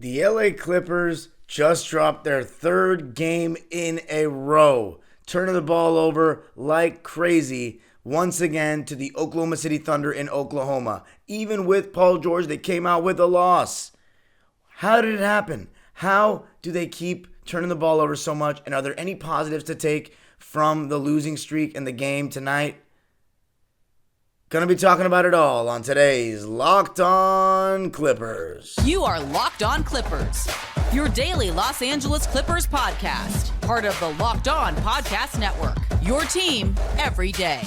The LA Clippers just dropped their third game in a row, turning the ball over like crazy once again to the Oklahoma City Thunder in Oklahoma. Even with Paul George, they came out with a loss. How did it happen? How do they keep turning the ball over so much? And are there any positives to take from the losing streak in the game tonight? Gonna be talking about it all on today's Locked On Clippers. You are Locked On Clippers, your daily Los Angeles Clippers podcast. Part of the Locked On Podcast Network, your team every day.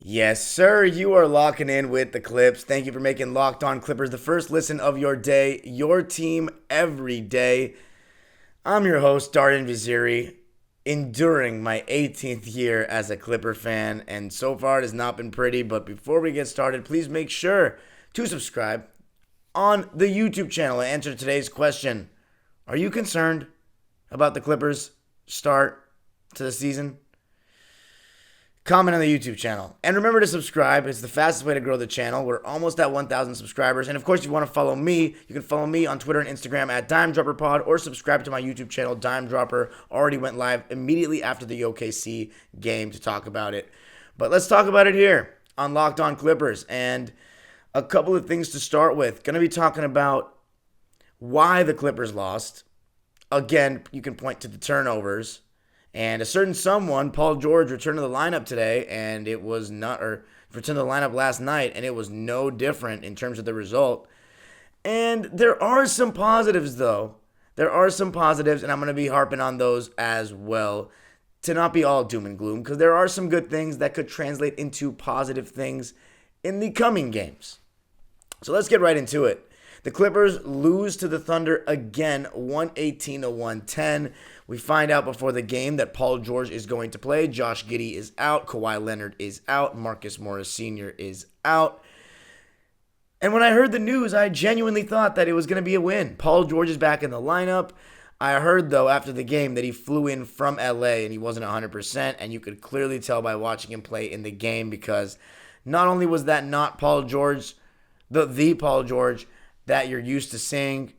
Yes, sir. You are locking in with the Clips. Thank you for making Locked On Clippers the first listen of your day, your team every day. I'm your host, Darian Vaziri, enduring my 18th year as a Clipper fan, and so far it has not been pretty. But before we get started, please make sure to subscribe on the YouTube channel and answer today's question. Are you concerned about the Clippers' start to the season? Comment on the YouTube channel. And remember to subscribe. It's the fastest way to grow the channel. We're almost at 1,000 subscribers. And of course, if you want to follow me, you can follow me on Twitter and Instagram at DimeDropperPod or subscribe to my YouTube channel, Dime Dropper. Already went live immediately after the OKC game to talk about it. But let's talk about it here on Locked On Clippers. And a couple of things to start with. Going to be talking about why the Clippers lost. Again, you can point to the turnovers. And a certain someone, Paul George, returned to the lineup today, and it was not, or returned to the lineup last night, and it was no different in terms of the result. And there are some positives, though. There are some positives, and I'm going to be harping on those as well, to not be all doom and gloom, because there are some good things that could translate into positive things in the coming games. So let's get right into it. The Clippers lose to the Thunder again, 118-110. We find out before the game that Paul George is going to play. Josh Giddey is out. Kawhi Leonard is out. Marcus Morris Sr. is out. And when I heard the news, I genuinely thought that it was going to be a win. Paul George is back in the lineup. I heard, though, after the game that he flew in from LA and he wasn't 100%. And you could clearly tell by watching him play in the game because not only was that not Paul George, the Paul George that you're used to seeing,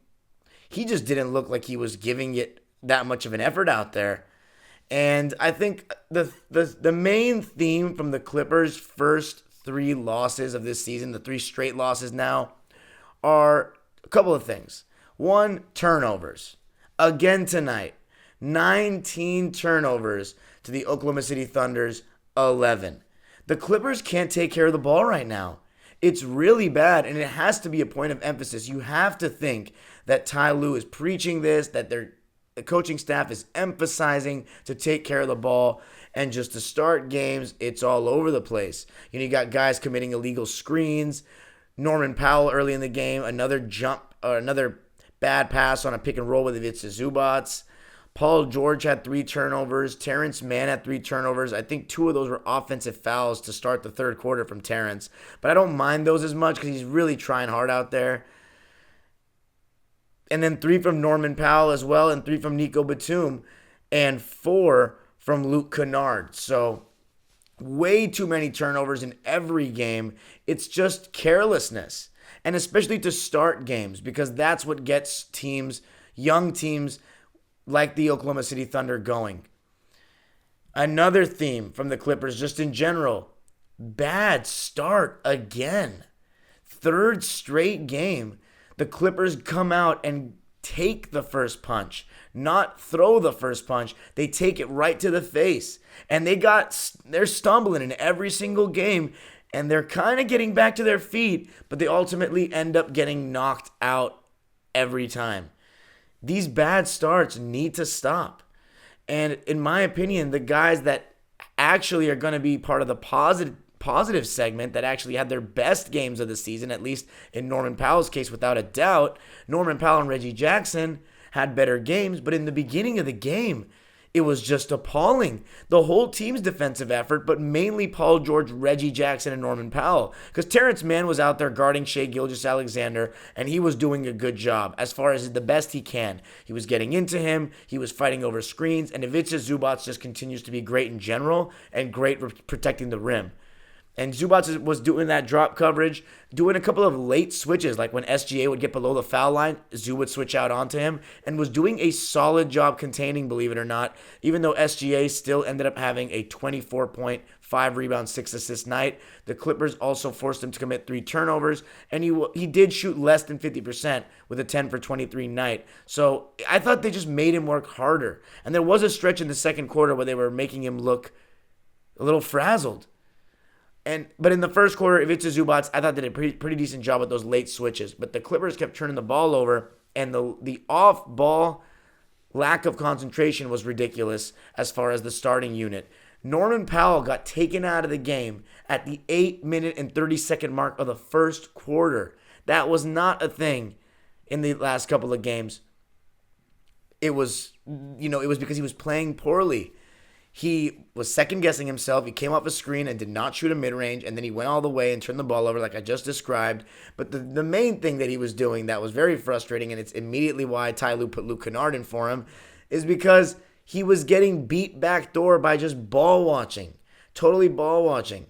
he just didn't look like he was giving it that much of an effort out there. And I think the main theme from the Clippers' first three losses of this season, the three straight losses now, are a couple of things. One, turnovers. Again tonight, 19 turnovers to the Oklahoma City Thunder's 11. The Clippers can't take care of the ball right now. It's really bad, and it has to be a point of emphasis. You have to think that Ty Lue is preaching this, that the coaching staff is emphasizing to take care of the ball, and just to start games, it's all over the place. You got guys committing illegal screens. Norman Powell early in the game, another bad pass on a pick and roll with Ivica Zubats. Paul George had 3 turnovers. Terrence Mann had 3 turnovers. I think 2 of those were offensive fouls to start the third quarter from Terrence. But I don't mind those as much because he's really trying hard out there. And then 3 from Norman Powell as well, and 3 from Nico Batum, and 4 from Luke Kennard. So way too many turnovers in every game. It's just carelessness. And especially to start games, because that's what gets teams, young teams, like the Oklahoma City Thunder going. Another theme from the Clippers just in general, bad start again. Third straight game, the Clippers come out and take the first punch, not throw the first punch. They take it right to the face. And they're stumbling in every single game, and they're kind of getting back to their feet, but they ultimately end up getting knocked out every time. These bad starts need to stop. And in my opinion, the guys that actually are going to be part of the positive segment that actually had their best games of the season, at least in Norman Powell's case without a doubt, Norman Powell and Reggie Jackson had better games. But in the beginning of the game, it was just appalling. The whole team's defensive effort, but mainly Paul George, Reggie Jackson, and Norman Powell. Because Terrence Mann was out there guarding Shai Gilgeous-Alexander, and he was doing a good job as far as the best he can. He was getting into him, he was fighting over screens, and Ivica Zubac just continues to be great in general and great protecting the rim. And Zubac was doing that drop coverage, doing a couple of late switches, like when SGA would get below the foul line, Zoo would switch out onto him, and was doing a solid job containing, believe it or not, even though SGA still ended up having a 24-point, 5-rebound, 6-assist night. The Clippers also forced him to commit 3 turnovers, and he did shoot less than 50% with a 10-for-23 night. So I thought they just made him work harder. And there was a stretch in the second quarter where they were making him look a little frazzled. But in the first quarter, Ivica Zubac, I thought did a pretty decent job with those late switches. But the Clippers kept turning the ball over, and the off-ball lack of concentration was ridiculous as far as the starting unit. Norman Powell got taken out of the game at the 8-minute and 30-second mark of the first quarter. That was not a thing in the last couple of games. It was because he was playing poorly. He was second-guessing himself. He came off a screen and did not shoot a mid-range, and then he went all the way and turned the ball over like I just described. But the main thing that he was doing that was very frustrating, and it's immediately why Ty Lue put Luke Kennard in for him, is because he was getting beat backdoor by just ball watching, totally ball watching.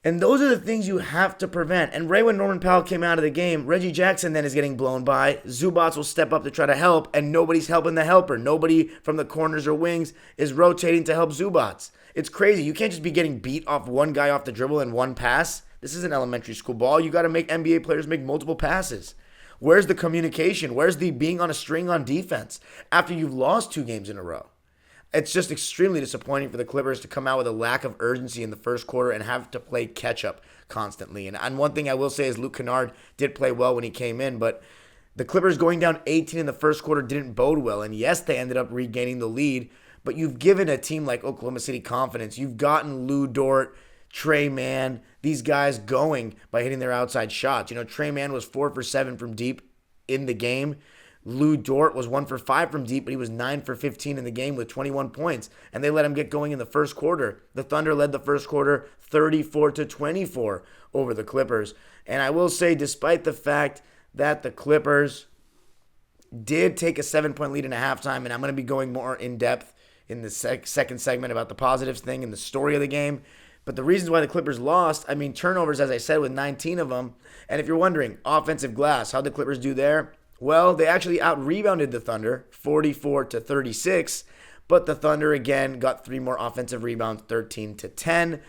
And those are the things you have to prevent. And right when Norman Powell came out of the game, Reggie Jackson then is getting blown by. Zubac will step up to try to help, and nobody's helping the helper. Nobody from the corners or wings is rotating to help Zubac. It's crazy. You can't just be getting beat off one guy off the dribble and one pass. This isn't elementary school ball. You got to make NBA players make multiple passes. Where's the communication? Where's the being on a string on defense after you've lost 2 games in a row? It's just extremely disappointing for the Clippers to come out with a lack of urgency in the first quarter and have to play catch-up constantly. And one thing I will say is Luke Kennard did play well when he came in, but the Clippers going down 18 in the first quarter didn't bode well. And yes, they ended up regaining the lead, but you've given a team like Oklahoma City confidence. You've gotten Lou Dort, Trey Mann, these guys going by hitting their outside shots. Trey Mann was 4 for 7 from deep in the game. Lou Dort was 1 for 5 from deep, but he was 9 for 15 in the game with 21 points, and they let him get going in the first quarter. The Thunder led the first quarter 34-24 over the Clippers. And I will say, despite the fact that the Clippers did take a 7-point lead in a halftime, and I'm going to be going more in depth in the second segment about the positives thing and the story of the game. But the reasons why the Clippers lost, turnovers, as I said, with 19 of them. And if you're wondering, offensive glass, how'd the Clippers do there? Well, they actually out-rebounded the Thunder, 44-36, but the Thunder, again, got 3 more offensive rebounds, 13-10.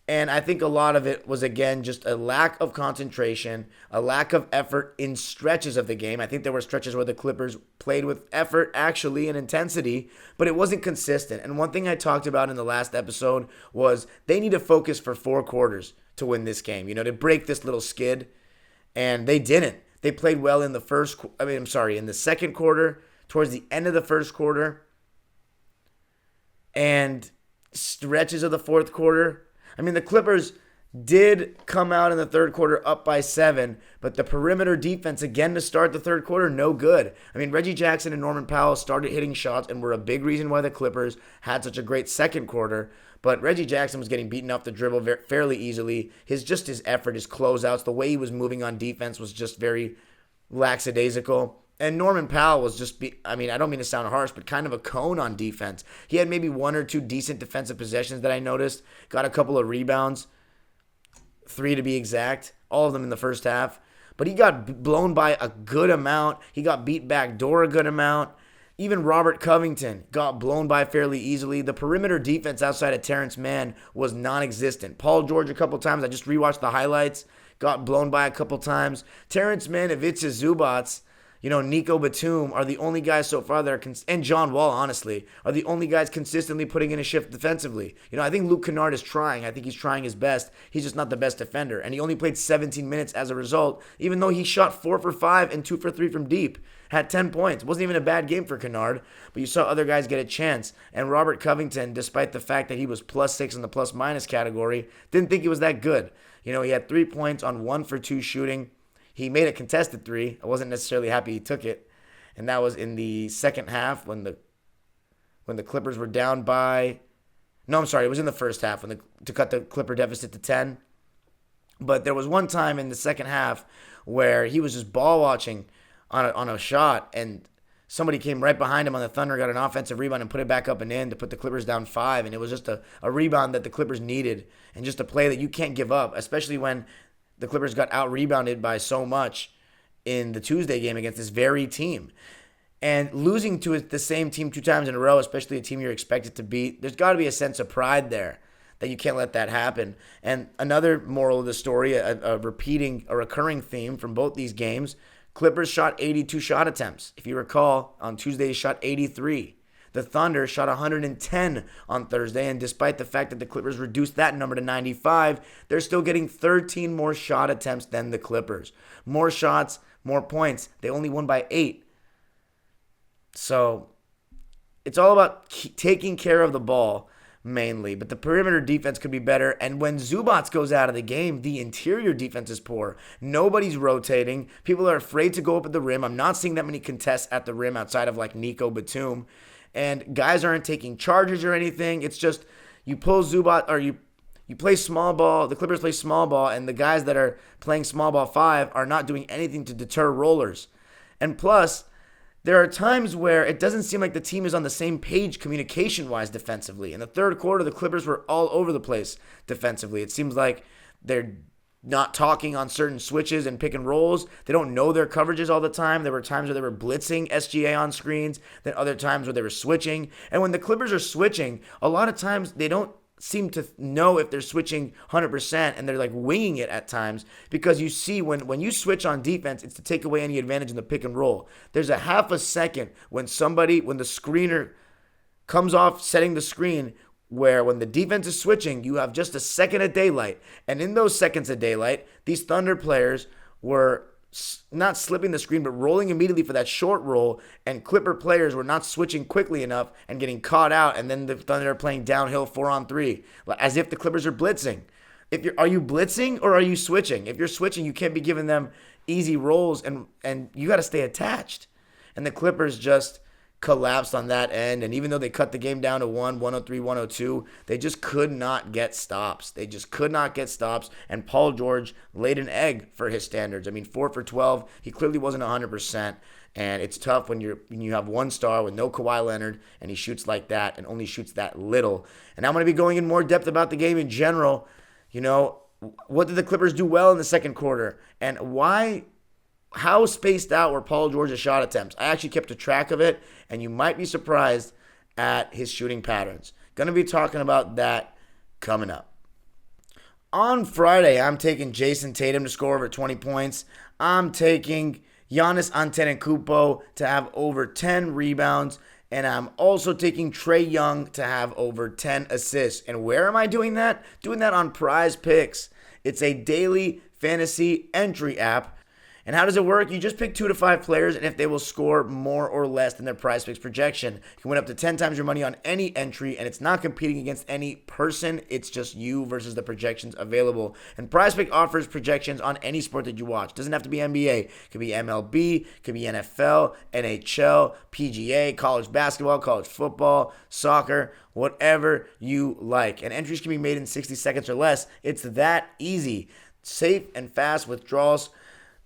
And I think a lot of it was, again, just a lack of concentration, a lack of effort in stretches of the game. I think there were stretches where the Clippers played with effort, actually, and intensity, but it wasn't consistent. And one thing I talked about in the last episode was they need to focus for 4 quarters to win this game, to break this little skid, and they didn't. They played well in the second quarter, towards the end of the first quarter, and stretches of the fourth quarter. The Clippers did come out in the third quarter up by 7, but the perimeter defense, again, to start the third quarter, no good. Reggie Jackson and Norman Powell started hitting shots and were a big reason why the Clippers had such a great second quarter. But Reggie Jackson was getting beaten off the dribble fairly easily. His effort, his closeouts, the way he was moving on defense was just very lackadaisical. And Norman Powell was just, I don't mean to sound harsh, but kind of a cone on defense. He had maybe 1 or 2 decent defensive possessions that I noticed. Got a couple of rebounds, 3 to be exact, all of them in the first half. But he got blown by a good amount. He got beat backdoor a good amount. Even Robert Covington got blown by fairly easily. The perimeter defense outside of Terrence Mann was non-existent. Paul George a couple times. I just rewatched the highlights. Got blown by a couple times. Terrence Mann, Ivica Zubac, Nico Batum are the only guys so far that are, and John Wall, honestly, are the only guys consistently putting in a shift defensively. I think Luke Kennard is trying. I think he's trying his best. He's just not the best defender. And he only played 17 minutes as a result, even though he shot 4 for 5 and 2 for 3 from deep. Had 10 points. Wasn't even a bad game for Kennard, but you saw other guys get a chance. And Robert Covington, despite the fact that he was +6 in the plus-minus category, didn't think he was that good. He had 3 points on 1 for 2 shooting. He made a contested 3. I wasn't necessarily happy he took it. And that was in the second half when the when the Clippers were down by... No, I'm sorry. It was in the first half to cut the Clipper deficit to 10. But there was one time in the second half where he was just ball watching on a shot, and somebody came right behind him on the Thunder, got an offensive rebound, and put it back up and in to put the Clippers down 5. And it was just a rebound that the Clippers needed, and just a play that you can't give up, especially when the Clippers got out-rebounded by so much in the Tuesday game against this very team. And losing to the same team 2 times in a row, especially a team you're expected to beat, there's got to be a sense of pride there that you can't let that happen. And another moral of the story, a recurring theme from both these games, Clippers shot 82 shot attempts. If you recall, on Tuesday they shot 83. The Thunder shot 110 on Thursday, and despite the fact that the Clippers reduced that number to 95, they're still getting 13 more shot attempts than the Clippers. More shots, more points. They only won by 8. So it's all about taking care of the ball mainly, but the perimeter defense could be better. And when Zubac goes out of the game, the interior defense is poor. Nobody's rotating. People are afraid to go up at the rim. I'm not seeing that many contests at the rim outside of like Nico Batum. And guys aren't taking charges or anything. It's just you pull Zubac, or you play small ball. The Clippers play small ball, and the guys that are playing small ball 5 are not doing anything to deter rollers. And plus, there are times where it doesn't seem like the team is on the same page communication-wise defensively. In the third quarter, the Clippers were all over the place defensively. It seems like they're not talking on certain switches and pick and rolls. They don't know their coverages all the time. There were times where they were blitzing SGA on screens, then other times where they were switching. And when the Clippers are switching, a lot of times they don't seem to know if they're switching 100%, and they're like winging it at times, because you see when you switch on defense, it's to take away any advantage in the pick and roll. There's a half a second when the screener comes off setting the screen, where when the defense is switching, you have just a second of daylight. And in those seconds of daylight, these Thunder players were not slipping the screen, but rolling immediately for that short roll, and Clipper players were not switching quickly enough and getting caught out, and then the Thunder are playing downhill 4-on-3, as if the Clippers are blitzing. Are you blitzing or are you switching? If you're switching, you can't be giving them easy rolls, and you got to stay attached. And the Clippers just collapsed on that end, and even though they cut the game down to 103-102, they just could not get stops. And Paul George laid an egg for his standards. I mean, 4 for 12. He clearly wasn't 100%, and it's tough when you have one star with no Kawhi Leonard, and he shoots like that and only shoots that little. And I'm going to be going in more depth about the game in general. You know, what did the Clippers do well in the second quarter, and how spaced out were Paul George's shot attempts? I actually kept a track of it, and you might be surprised at his shooting patterns. Going to be talking about that coming up. On Friday, I'm taking Jason Tatum to score over 20 points. I'm taking Giannis Antetokounmpo to have over 10 rebounds, and I'm also taking Trae Young to have over 10 assists. And where am I doing that? Doing that on PrizePicks. It's a daily fantasy entry app. And how does it work? You just pick 2 to 5 players, and if they will score more or less than their PrizePicks projection, you can win up to 10 times your money on any entry, and it's not competing against any person. It's just you versus the projections available. And PrizePicks offers projections on any sport that you watch. It doesn't have to be NBA. It could be MLB, it could be NFL, NHL, PGA, college basketball, college football, soccer, whatever you like. And entries can be made in 60 seconds or less. It's that easy. Safe and fast withdrawals.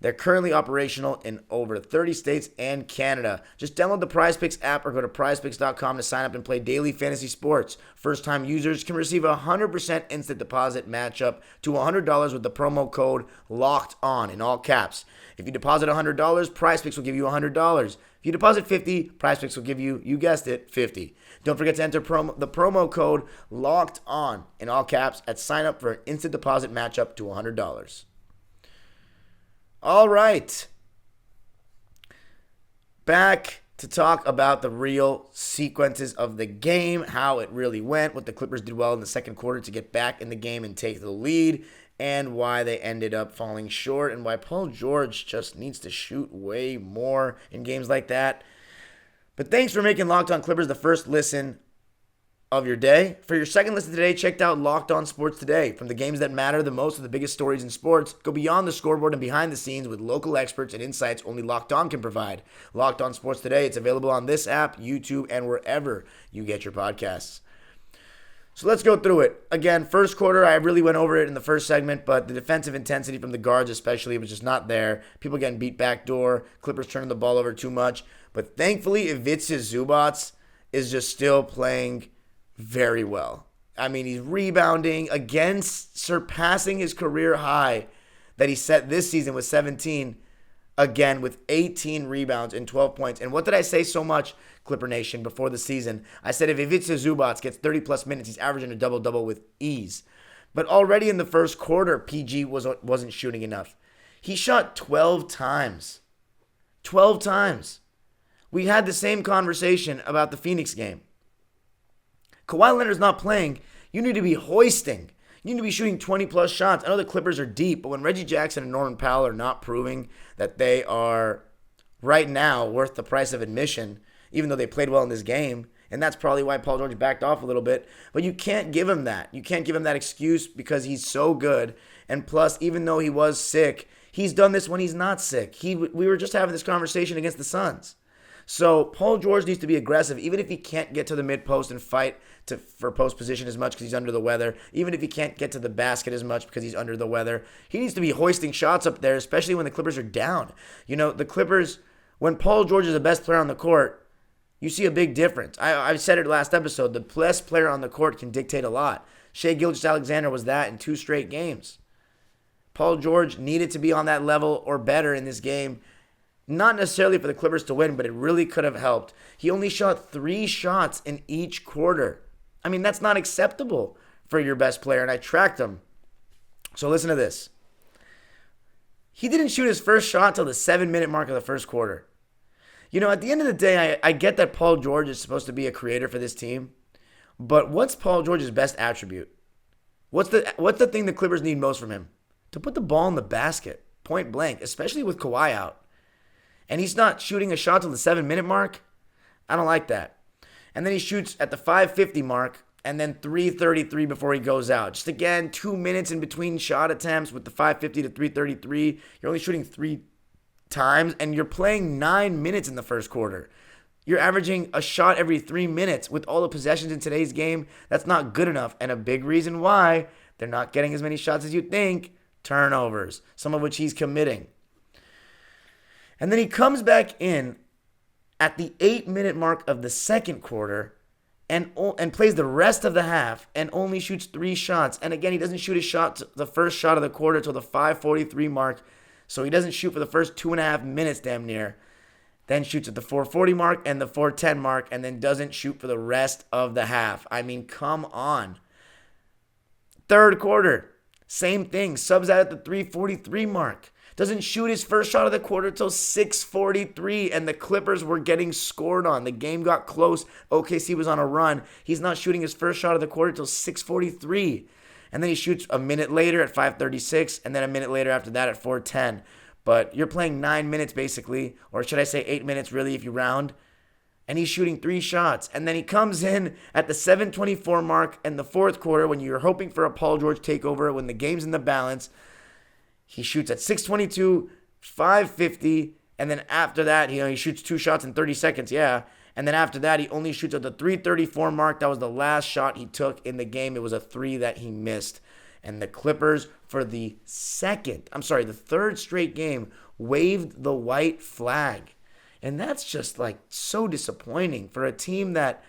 They're currently operational in over 30 states and Canada. Just download the PrizePicks app or go to prizepicks.com to sign up and play daily fantasy sports. First-time users can receive a 100% instant deposit matchup to $100 with the promo code LOCKEDON in all caps. If you deposit $100, PrizePicks will give you $100. If you deposit $50, PrizePicks will give you, you guessed it, $50. Don't forget to enter the promo code LOCKEDON in all caps at sign up for an instant deposit matchup to $100. All right, back to talk about the real sequences of the game, how it really went, what the Clippers did well in the second quarter to get back in the game and take the lead, and why they ended up falling short, and why Paul George just needs to shoot way more in games like that. But thanks for making Locked On Clippers the first listen of your day. For your second listen today, check out Locked On Sports Today. From the games that matter the most to the biggest stories in sports, go beyond the scoreboard and behind the scenes with local experts and insights only Locked On can provide. Locked On Sports Today, it's available on this app, YouTube, and wherever you get your podcasts. So let's go through it. Again, first quarter, I really went over it in the first segment, but the defensive intensity from the guards especially was just not there. People getting beat backdoor, Clippers turning the ball over too much. But thankfully, Ivica Zubac is just still playing very well. I mean, he's rebounding, again, surpassing his career high that he set this season with 17, again with 18 rebounds and 12 points. And what did I say so much, Clipper Nation, before the season? I said if Ivica Zubac gets 30-plus minutes, he's averaging a double-double with ease. But already in the first quarter, PG wasn't shooting enough. He shot 12 times. 12 times. We had the same conversation about the Phoenix game. Kawhi Leonard's not playing. You need to be hoisting. You need to be shooting 20-plus shots. I know the Clippers are deep, but when Reggie Jackson and Norman Powell are not proving that they are right now worth the price of admission, even though they played well in this game, and that's probably why Paul George backed off a little bit. But you can't give him that. You can't give him that excuse because he's so good. And plus, even though he was sick, he's done this when he's not sick. We were just having this conversation against the Suns. So Paul George needs to be aggressive, even if he can't get to the mid-post and fight for post position as much because he's under the weather. Even if he can't get to the basket as much because he's under the weather. He needs to be hoisting shots up there, especially when the Clippers are down. You know, the Clippers, when Paul George is the best player on the court, you see a big difference. I said it last episode. The best player on the court can dictate a lot. Shai Gilgeous-Alexander was that in 2 straight games. Paul George needed to be on that level or better in this game. Not necessarily for the Clippers to win, but it really could have helped. He only shot 3 shots in each quarter. I mean, that's not acceptable for your best player, and I tracked him. So listen to this. He didn't shoot his first shot till the 7-minute mark of the first quarter. You know, at the end of the day, I get that Paul George is supposed to be a creator for this team, but what's Paul George's best attribute? What's the thing the Clippers need most from him? To put the ball in the basket, point blank, especially with Kawhi out. And he's not shooting a shot till the 7-minute mark? I don't like that. And then he shoots at the 5:50 mark and then 3:33 before he goes out. Just again, 2 minutes in between shot attempts with the 5:50 to 3:33. You're only shooting 3 times and you're playing 9 minutes in the first quarter. You're averaging a shot every 3 minutes with all the possessions in today's game. That's not good enough. And a big reason why they're not getting as many shots as you think, turnovers, some of which he's committing. And then he comes back in at the 8-minute mark of the second quarter and plays the rest of the half and only shoots 3 shots. And again, he doesn't shoot his shot, the first shot of the quarter till the 5:43 mark. So he doesn't shoot for the first 2.5 minutes damn near. Then shoots at the 4:40 mark and the 4:10 mark and then doesn't shoot for the rest of the half. I mean, come on. Third quarter, same thing. Subs out at the 3:43 mark. Doesn't shoot his first shot of the quarter till 6:43, and the Clippers were getting scored on. The game got close. OKC was on a run. He's not shooting his first shot of the quarter till 6:43. And then he shoots a minute later at 5:36, and then a minute later after that at 4:10. But you're playing 9 minutes basically, or should I say 8 minutes really if you round, and he's shooting 3 shots. And then he comes in at the 7:24 mark in the fourth quarter when you're hoping for a Paul George takeover, when the game's in the balance. He shoots at 6:22, 5:50, and then after that, he shoots 2 shots in 30 seconds, yeah. And then after that, he only shoots at the 3:34 mark. That was the last shot he took in the game. It was a 3 that he missed. And the Clippers, for the third straight game, waved the white flag. And that's just so disappointing for a team that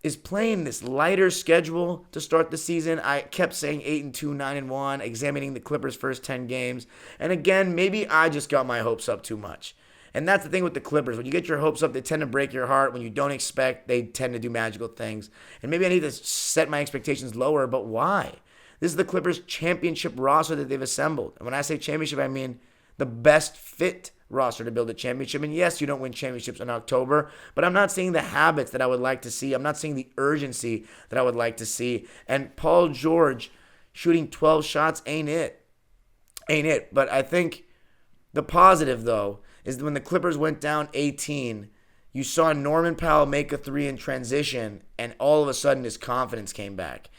is playing this lighter schedule to start the season. I kept saying 8-2, 9-1, examining the Clippers' first 10 games. And again, maybe I just got my hopes up too much. And that's the thing with the Clippers. When you get your hopes up, they tend to break your heart. When you don't expect, they tend to do magical things. And maybe I need to set my expectations lower, but why? This is the Clippers' championship roster that they've assembled. And when I say championship, I mean the best fit roster to build a championship. And yes, you don't win championships in October, but I'm not seeing the habits that I would like to see. I'm not seeing the urgency that I would like to see. And Paul George shooting 12 shots ain't it. But I think the positive, though, is when the Clippers went down 18, you saw Norman Powell make a three in transition, and all of a sudden his confidence came back.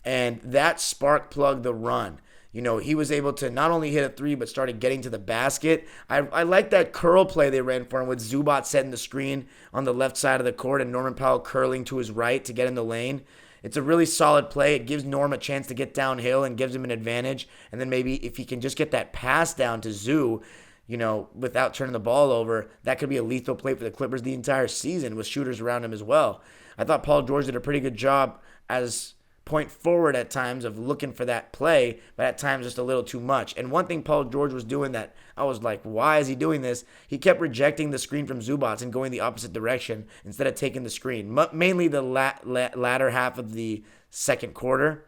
And that spark plugged the run. He was able to not only hit a three, but started getting to the basket. I like that curl play they ran for him with Zubac setting the screen on the left side of the court and Norman Powell curling to his right to get in the lane. It's a really solid play. It gives Norm a chance to get downhill and gives him an advantage. And then maybe if he can just get that pass down to Zoo, without turning the ball over, that could be a lethal play for the Clippers the entire season with shooters around him as well. I thought Paul George did a pretty good job as point forward at times of looking for that play, but at times just a little too much. And one thing Paul George was doing that I was like, why is he doing this? He kept rejecting the screen from Zubac and going the opposite direction instead of taking the screen, mainly the latter half of the second quarter.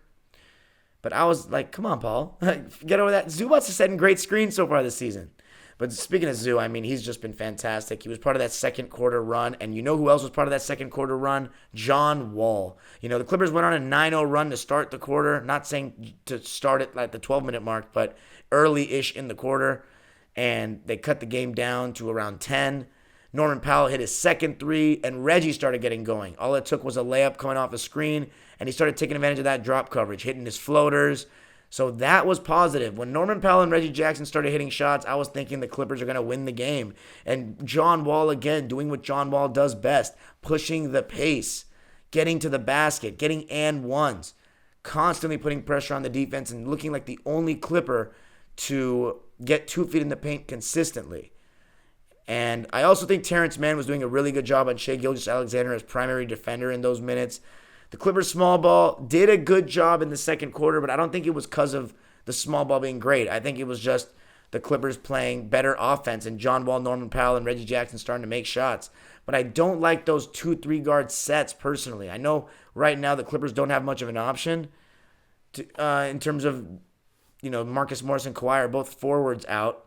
But I was like, come on, Paul. Get over that. Zubac is setting great screens so far this season. But speaking of Zoo, he's just been fantastic. He was part of that second quarter run. And you know who else was part of that second quarter run? John Wall. The Clippers went on a 9-0 run to start the quarter. Not saying to start it at the 12-minute mark, but early-ish in the quarter. And they cut the game down to around 10. Norman Powell hit his second three, and Reggie started getting going. All it took was a layup coming off a screen, and he started taking advantage of that drop coverage, hitting his floaters. So that was positive. When Norman Powell and Reggie Jackson started hitting shots, I was thinking the Clippers are going to win the game. And John Wall, again, doing what John Wall does best, pushing the pace, getting to the basket, getting and ones, constantly putting pressure on the defense and looking like the only Clipper to get 2 feet in the paint consistently. And I also think Terrence Mann was doing a really good job on Shai Gilgeous-Alexander as primary defender in those minutes. The Clippers small ball did a good job in the second quarter, but I don't think it was because of the small ball being great. I think it was just the Clippers playing better offense and John Wall, Norman Powell, and Reggie Jackson starting to make shots. But I don't like those 2-3 guard sets personally. I know right now the Clippers don't have much of an option in terms of, Marcus Morris and Kawhi are both forwards out.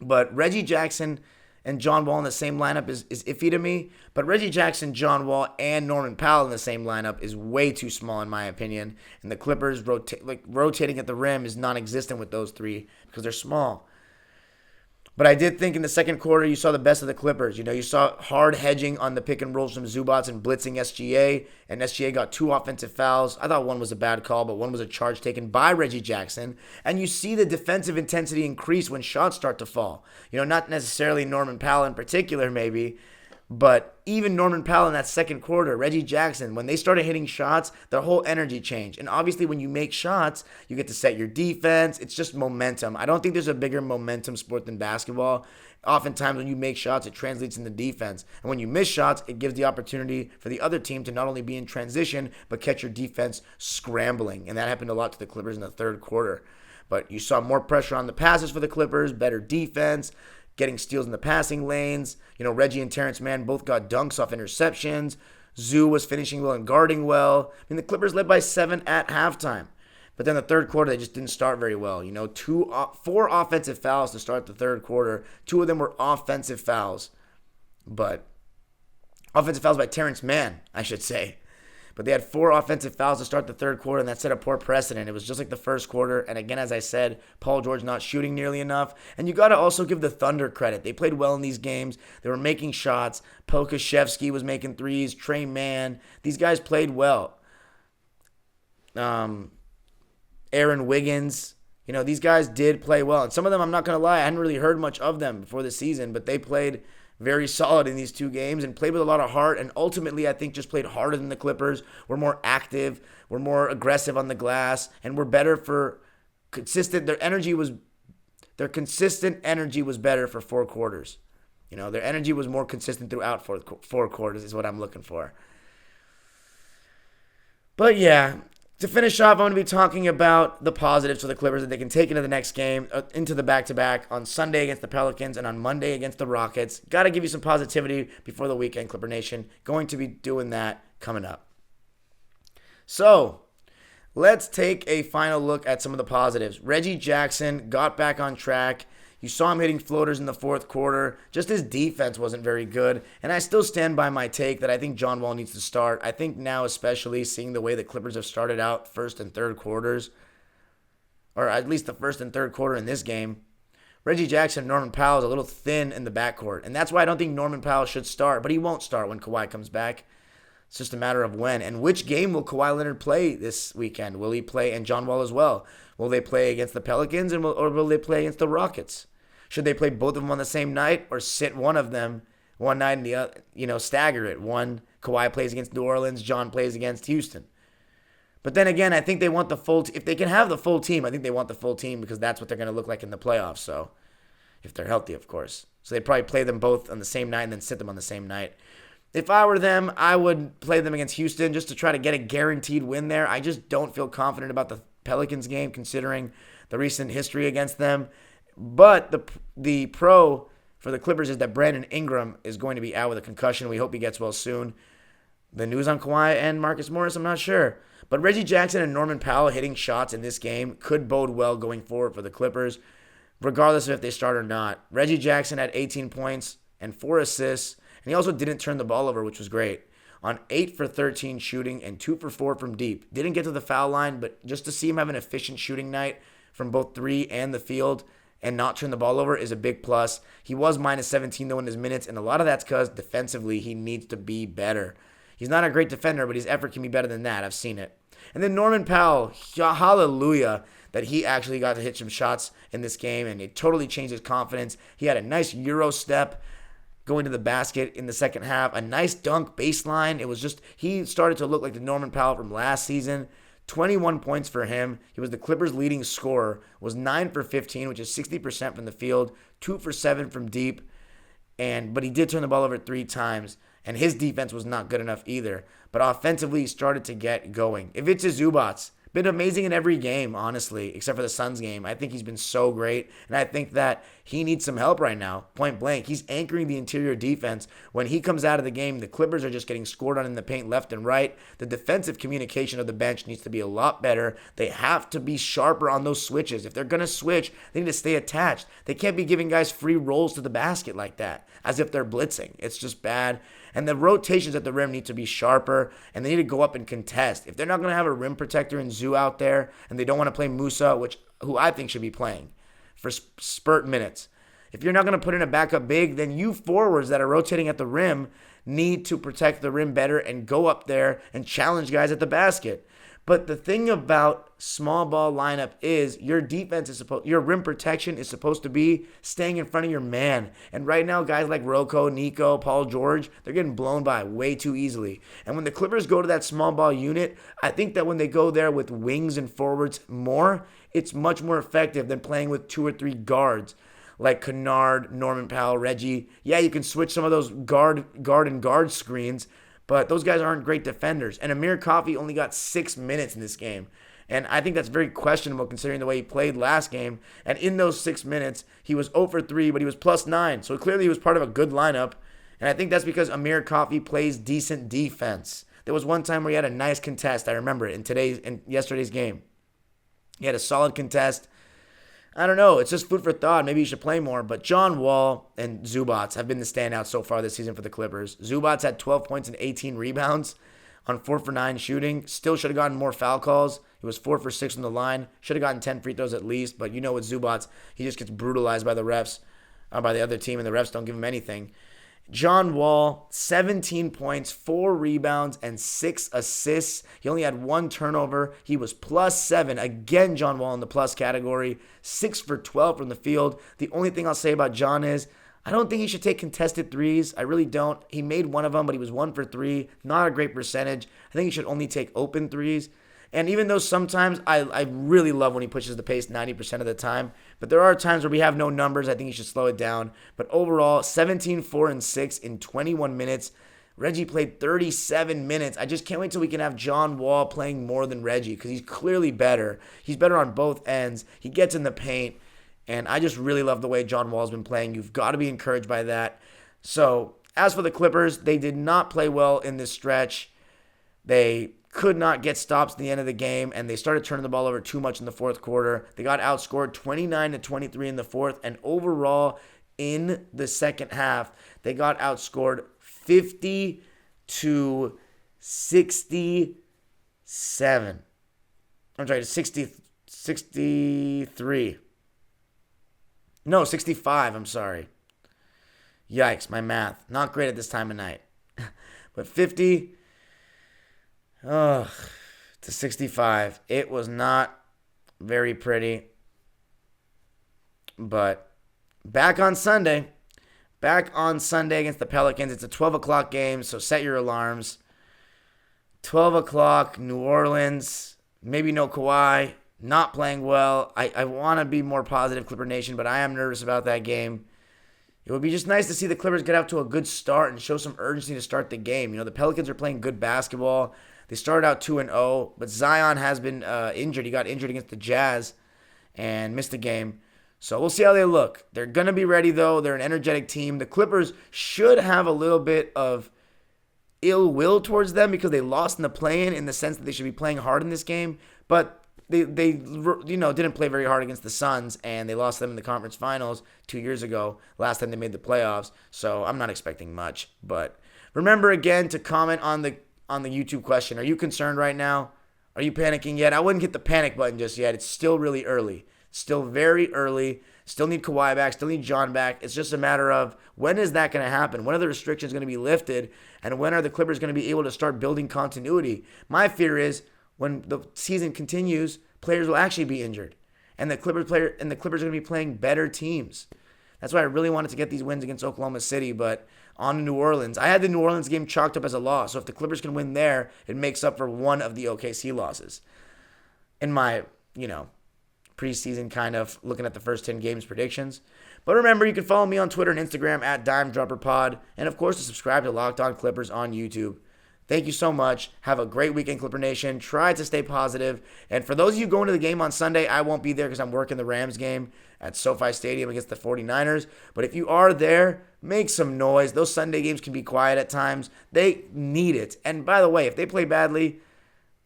But Reggie Jackson and John Wall in the same lineup is iffy to me. But Reggie Jackson, John Wall, and Norman Powell in the same lineup is way too small in my opinion. And the Clippers rotating at the rim is non-existent with those three because they're small. But I did think in the second quarter you saw the best of the Clippers. You saw hard hedging on the pick and rolls from Zubac and blitzing SGA. And SGA got 2 offensive fouls. I thought one was a bad call, but one was a charge taken by Reggie Jackson. And you see the defensive intensity increase when shots start to fall. Not necessarily Norman Powell in particular maybe, but even Norman Powell in that second quarter, Reggie Jackson, when they started hitting shots, their whole energy changed. And obviously when you make shots, you get to set your defense. It's just momentum. I don't think there's a bigger momentum sport than basketball. Oftentimes when you make shots, it translates into defense. And when you miss shots, it gives the opportunity for the other team to not only be in transition, but catch your defense scrambling. And that happened a lot to the Clippers in the third quarter. But you saw more pressure on the passes for the Clippers, better defense, getting steals in the passing lanes. Reggie and Terrence Mann both got dunks off interceptions. Zoo was finishing well and guarding well. The Clippers led by 7 at halftime. But then the third quarter, they just didn't start very well. 4 offensive fouls to start the third quarter. 2 of them were offensive fouls. But offensive fouls by Terrence Mann, I should say. But they had 4 offensive fouls to start the third quarter, and that set a poor precedent. It was just like the first quarter. And again, as I said, Paul George not shooting nearly enough. And you got to also give the Thunder credit. They played well in these games. They were making shots. Pokashevsky was making threes. Trey Mann. These guys played well. Aaron Wiggins. These guys did play well. And some of them, I'm not going to lie, I hadn't really heard much of them before the season, but they played very solid in these 2 games and played with a lot of heart, and ultimately I think just played harder than the Clippers. Were more active, were more aggressive on the glass, and were better for consistent. Their consistent energy was better for 4 quarters. Their energy was more consistent throughout 4 quarters is what I'm looking for. But yeah, to finish off, I'm going to be talking about the positives for the Clippers that they can take into the next game, into the back-to-back on Sunday against the Pelicans and on Monday against the Rockets. Got to give you some positivity before the weekend, Clipper Nation. Going to be doing that coming up. So, let's take a final look at some of the positives. Reggie Jackson got back on track. You saw him hitting floaters in the fourth quarter. Just his defense wasn't very good. And I still stand by my take that I think John Wall needs to start. I think now, especially seeing the way the Clippers have started out first and third quarters, or at least the first and third quarter in this game, Reggie Jackson and Norman Powell is a little thin in the backcourt. And that's why I don't think Norman Powell should start. But he won't start when Kawhi comes back. It's just a matter of when. And which game will Kawhi Leonard play this weekend? Will he play, and John Wall as well? Will they play against the Pelicans or will they play against the Rockets? Should they play both of them on the same night or sit one of them one night and the other, stagger it? One, Kawhi plays against New Orleans, John plays against Houston. But then again, I think they want the full if they can have the full team, I think they want the full team because that's what they're going to look like in the playoffs. So, if they're healthy, of course. So they'd probably play them both on the same night and then sit them on the same night. If I were them, I would play them against Houston just to try to get a guaranteed win there. I just don't feel confident about the Pelicans game considering the recent history against them. But the pro for the Clippers is that Brandon Ingram is going to be out with a concussion. We hope he gets well soon. The news on Kawhi and Marcus Morris, I'm not sure. But Reggie Jackson and Norman Powell hitting shots in this game could bode well going forward for the Clippers, regardless of if they start or not. Reggie Jackson had 18 points and 4 assists, and he also didn't turn the ball over, which was great. On 8 for 13 shooting and 2 for 4 from deep. Didn't get to the foul line, but just to see him have an efficient shooting night from both 3 and the field and not turn the ball over is a big plus. He was minus 17 though in his minutes, and a lot of that's because defensively he needs to be better. He's not a great defender, but his effort can be better than that. I've seen it. And then Norman Powell, hallelujah, that he actually got to hit some shots in this game, and it totally changed his confidence. He had a nice Euro step going to the basket in the second half, a nice dunk baseline. It was just, he started to look like the Norman Powell from last season. 21 points for him. He was the Clippers' leading scorer, was 9 for 15, which is 60% from the field, 2 for 7 from deep, but he did turn the ball over 3 times. And his defense was not good enough either. But offensively, he started to get going. Ivica Zubac's been amazing in every game, honestly, except for the Suns game. I think he's been so great. And I think that he needs some help right now, point blank. He's anchoring the interior defense. When he comes out of the game, the Clippers are just getting scored on in the paint left and right. The defensive communication of the bench needs to be a lot better. They have to be sharper on those switches. If they're going to switch, they need to stay attached. They can't be giving guys free rolls to the basket like that, as if they're blitzing. It's just bad. And the rotations at the rim need to be sharper, and they need to go up and contest. If they're not going to have a rim protector in Zoo out there, and they don't want to play Musa, who I think should be playing for spurt minutes. If you're not going to put in a backup big, then you forwards that are rotating at the rim need to protect the rim better and go up there and challenge guys at the basket. But the thing about small ball lineup is your rim protection is supposed to be staying in front of your man. And right now, guys like Rocco, Nico, Paul George, they're getting blown by way too easily. And when the Clippers go to that small ball unit, I think that when they go there with wings and forwards more, it's much more effective than playing with 2 or 3 guards like Kennard, Norman Powell, Reggie. Yeah, you can switch some of those guard and guard screens, but those guys aren't great defenders. And Amir Coffey only got 6 minutes in this game. And I think that's very questionable considering the way he played last game. And in those 6 minutes, he was 0 for 3, but he was plus 9. So clearly he was part of a good lineup. And I think that's because Amir Coffey plays decent defense. There was one time where he had a nice contest. I remember it in yesterday's game. He had a solid contest. I don't know. It's just food for thought. Maybe he should play more. But John Wall and Zubats have been the standouts so far this season for the Clippers. Zubats had 12 points and 18 rebounds on 4 for 9 shooting. Still should have gotten more foul calls. He was 4 for 6 from the line. Should have gotten 10 free throws at least. But you know with Zubats, he just gets brutalized by the refs, by the other team, and the refs don't give him anything. John Wall, 17 points, 4 rebounds, and 6 assists. He only had 1 turnover. He was plus 7. Again, John Wall in the plus category. 6 for 12 from the field. The only thing I'll say about John is I don't think he should take contested threes. I really don't. He made one of them, but he was 1 for 3. Not a great percentage. I think he should only take open threes. And even though sometimes I really love when he pushes the pace 90% of the time, but there are times where we have no numbers. I think he should slow it down. But overall, 17, 4, and 6 in 21 minutes. Reggie played 37 minutes. I just can't wait till we can have John Wall playing more than Reggie because he's clearly better. He's better on both ends. He gets in the paint. And I just really love the way John Wall's been playing. You've got to be encouraged by that. So, as for the Clippers, they did not play well in this stretch. They could not get stops at the end of the game, and they started turning the ball over too much in the fourth quarter. They got outscored 29-23 in the fourth, and overall in the second half, they got outscored 50-67. I'm sorry, 63. No, 65. I'm sorry. Yikes, my math. Not great at this time of night. But 50 to 65. It was not very pretty. But back on Sunday. Back on Sunday against the Pelicans. It's a 12 o'clock game, so set your alarms. 12 o'clock, New Orleans. Maybe no Kawhi. Not playing well. I want to be more positive, Clipper Nation, but I am nervous about that game. It would be just nice to see the Clippers get out to a good start and show some urgency to start the game. You know, the Pelicans are playing good basketball. They started out 2-0, but Zion has been injured. He got injured against the Jazz and missed the game. So we'll see how they look. They're going to be ready, though. They're an energetic team. The Clippers should have a little bit of ill will towards them because they lost in the play-in the sense that they should be playing hard in this game. But they didn't play very hard against the Suns, and they lost them in the conference finals 2 years ago, last time they made the playoffs. So I'm not expecting much. But remember, again, to comment on the YouTube question. Are you concerned right now? Are you panicking yet? I wouldn't hit the panic button just yet. It's still really early. Still very early. Still need Kawhi back. Still need John back. It's just a matter of when is that going to happen? When are the restrictions going to be lifted? And when are the Clippers going to be able to start building continuity? My fear is when the season continues, players will actually be injured. And the Clippers are going to be playing better teams. That's why I really wanted to get these wins against Oklahoma City, but on New Orleans. I had the New Orleans game chalked up as a loss. So if the Clippers can win there, it makes up for one of the OKC losses. In my, preseason kind of looking at the first 10 games predictions. But remember, you can follow me on Twitter and Instagram at DimeDropperPod. And of course, to subscribe to Locked On Clippers on YouTube. Thank you so much. Have a great weekend, Clipper Nation. Try to stay positive. And for those of you going to the game on Sunday, I won't be there because I'm working the Rams game at SoFi Stadium against the 49ers. But if you are there, make some noise. Those Sunday games can be quiet at times. They need it. And by the way, if they play badly,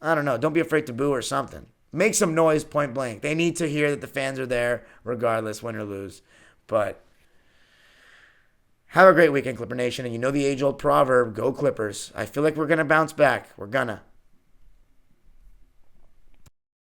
I don't know, don't be afraid to boo or something. Make some noise, point blank. They need to hear that the fans are there, regardless, win or lose. But have a great weekend, Clipper Nation. And you know the age-old proverb, go Clippers. I feel like we're going to bounce back. We're going to.